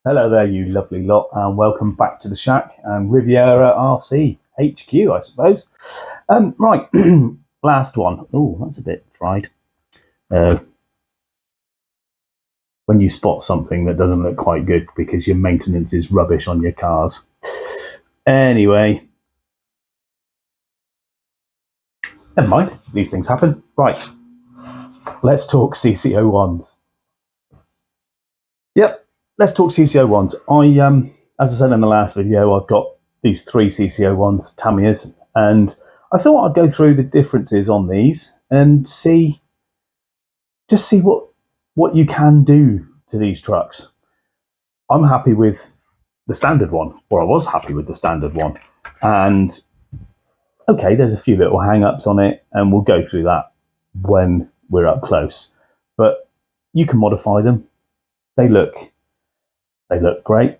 Hello there, you lovely lot, and welcome back to the shack and Riviera RC HQ, I suppose. Right, last one. Oh, that's a bit fried. When you spot something that doesn't look quite good because your maintenance is rubbish on your cars. Anyway, never mind. These things happen. Right, let's talk CC01s. Yep, let's talk CC01s. As I said in the last video, I've got these 3 CC01s, Tamiyas, and I thought I'd go through the differences on these and see what you can do to these trucks. I'm happy with the standard one, or I was happy with the standard one. And okay, there's a few little hang-ups on it, and we'll go through that when we're up close. But you can modify them. They look great.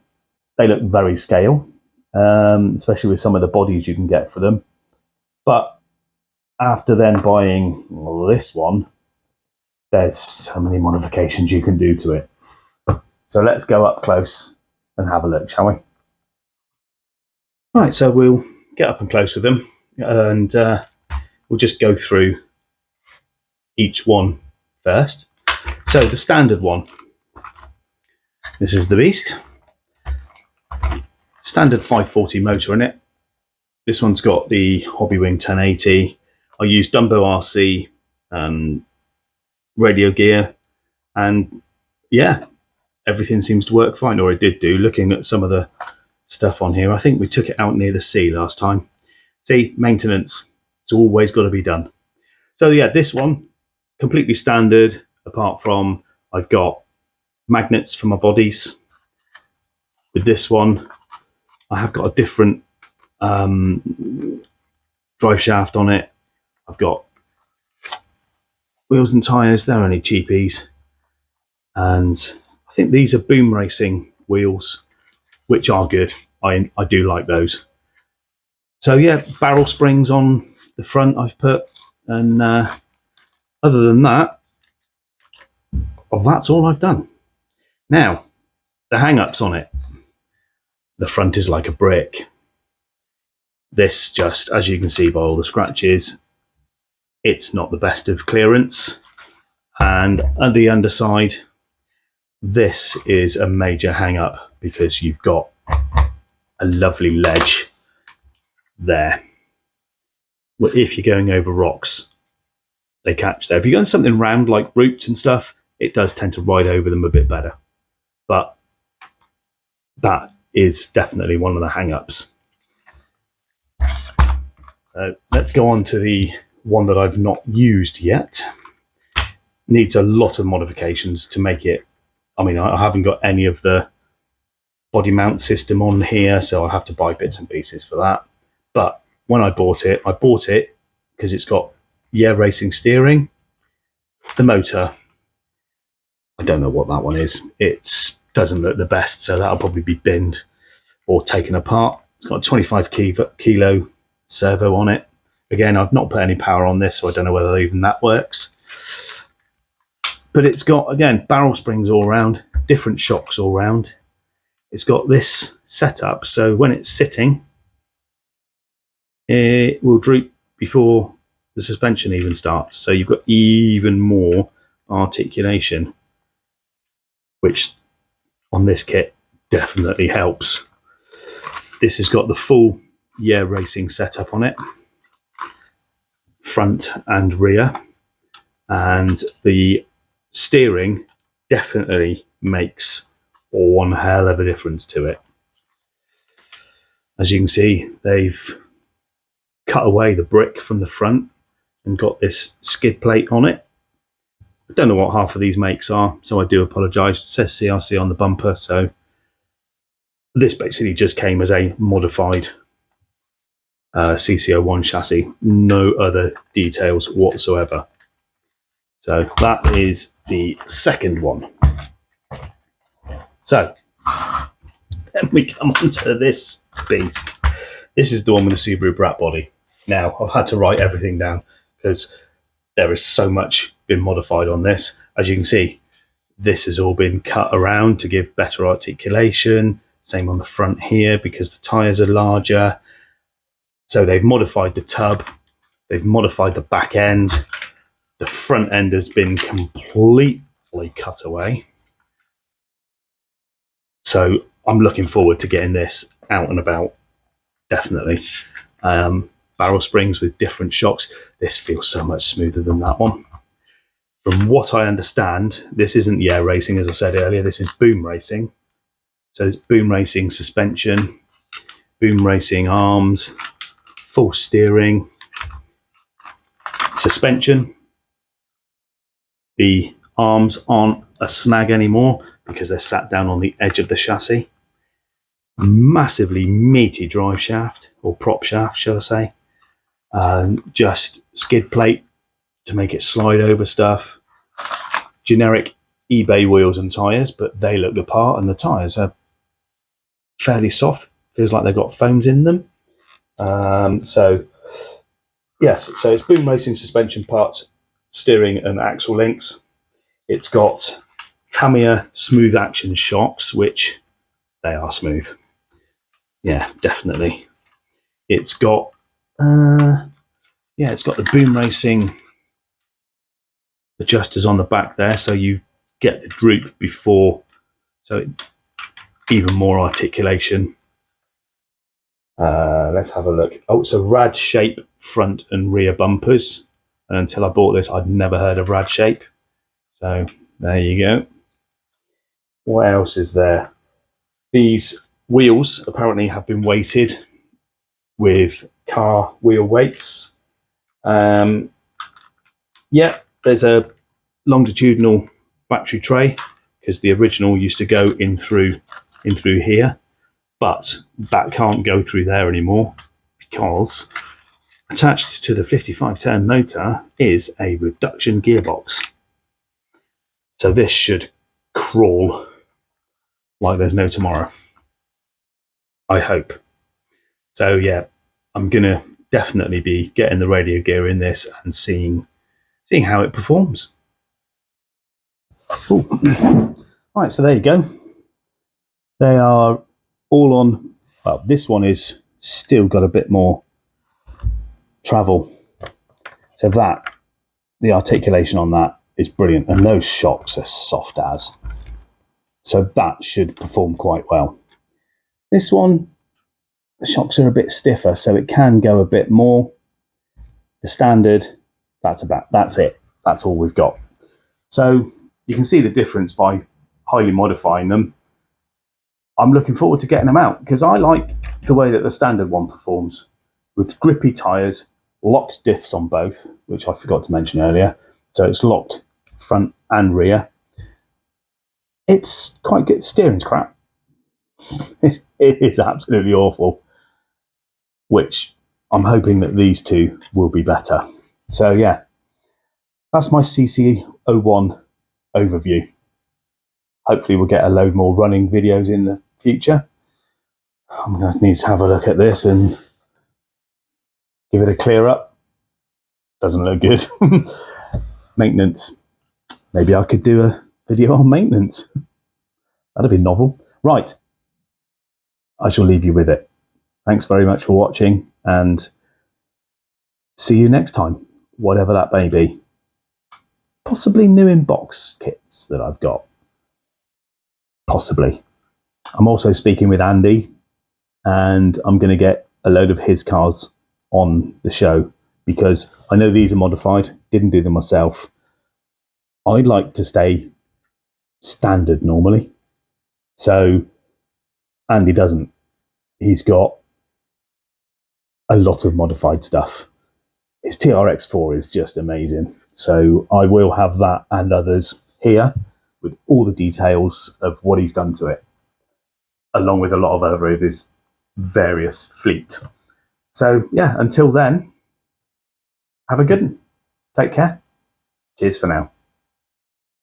They look very scale, especially with some of the bodies you can get for them. But after then buying this one, there's so many modifications you can do to it. So let's go up close and have a look, shall we? Right, so we'll get up and close with them, and we'll just go through each one first. So the standard one, this is the beast. Standard 540 motor in it. This one's got the Hobbywing 1080. I use Dumbo RC radio gear, and yeah, everything seems to work fine, or it did do. Looking at some of the stuff on here, I think we took it out near the sea last time. See, maintenance, it's always got to be done. So yeah, this one, completely standard, apart from I've got magnets for my bodies. With this one, I have got a different drive shaft on it. I've got wheels and tyres, they're only cheapies. And I think these are Boom Racing wheels, which are good. I do like those. So yeah, barrel springs on the front I've put, and other than that, well, that's all I've done. Now, the hang-ups on it. The front is like a brick. This just, as you can see by all the scratches, it's not the best of clearance. And on the underside, this is a major hang-up because you've got a lovely ledge there. Well, if you're going over rocks, they catch there. If you're going something round like roots and stuff, it does tend to ride over them a bit better. But that is definitely one of the hang-ups. So let's go on to the one that I've not used yet. Needs a lot of modifications to make it. I mean, I haven't got any of the body mount system on here, so I have to buy bits and pieces for that. But when I bought it because it's got racing steering. The motor, I don't know what that one is. It doesn't look the best, so that'll probably be binned or taken apart. It's got a 25 kilo servo on it. Again, I've not put any power on this, so I don't know whether even that works. But it's got, again, barrel springs all around, different shocks all around. It's got this setup, so when it's sitting, it will droop before the suspension even starts. So you've got even more articulation, which on this kit definitely helps. This has got the full racing setup on it, front and rear, and the steering definitely makes one hell of a difference to it. As you can see, they've cut away the brick from the front and got this skid plate on it. I don't know what half of these makes are, so I do apologise. It says CRC on the bumper, so this basically just came as a modified CC01 chassis, no other details whatsoever. So that is the second one. So then we come on to this beast. This is the one with the Subaru Brat body. Now, I've had to write everything down because there is so much been modified on this. As you can see, This has all been cut around to give better articulation. Same on the front here because the tyres are larger. So they've modified the tub, they've modified the back end. The front end has been completely cut away. So I'm looking forward to getting this out and about, definitely. Barrel springs with different shocks. This feels so much smoother than that one. From what I understand, this isn't air racing, as I said earlier, this is boom racing. So it's boom racing suspension, boom racing arms, full steering, suspension. The arms aren't a snag anymore because they're sat down on the edge of the chassis. Massively meaty drive shaft, or prop shaft, shall I say. Just skid plate to make it slide over stuff. Generic eBay wheels and tyres, but they look the part, and the tyres are fairly soft. Feels like they've got foams in them. So it's boom racing suspension parts, steering and axle links. It's got Tamiya smooth action shocks, which they are smooth. Yeah, definitely. It's got it's got the boom racing adjusters on the back there, so you get the droop before, so even more articulation. Let's have a look. Oh, it's a rad shape front and rear bumpers, and until I bought this I'd never heard of rad shape, so there you go. What else is there? These wheels apparently have been weighted with car wheel weights. There's a longitudinal battery tray because the original used to go in through here, but that can't go through there anymore because attached to the 5510 motor is a reduction gearbox. So this should crawl like there's no tomorrow, I hope. So yeah, I'm gonna definitely be getting the radio gear in this and seeing how it performs. Right, so there you go. They are all on. Well, this one is still got a bit more travel. So the articulation on that is brilliant, and those shocks are soft as. So that should perform quite well. This one, the shocks are a bit stiffer, so it can go a bit more. The standard, that's it. That's all we've got. So you can see the difference by highly modifying them. I'm looking forward to getting them out because I like the way that the standard one performs with grippy tyres, locked diffs on both, which I forgot to mention earlier. So it's locked front and rear. It's quite good. Steering's crap. It is absolutely awful, which I'm hoping that these two will be better. So yeah, that's my CC01 overview. Hopefully we'll get a load more running videos in the future. I'm going to need to have a look at this and give it a clear up. Doesn't look good. Maintenance. Maybe I could do a video on maintenance. That'd be novel. Right. I shall leave you with it. Thanks very much for watching, and see you next time, whatever that may be. Possibly new in-box kits that I've got. Possibly. I'm also speaking with Andy, and I'm going to get a load of his cars on the show because I know these are modified, didn't do them myself. I'd like to stay standard normally. So Andy doesn't. He's got a lot of modified stuff. His TRX4 is just amazing. So I will have that and others here with all the details of what he's done to it, along with a lot of other of his various fleet. So yeah, until then, have a good one. Take care. Cheers for now.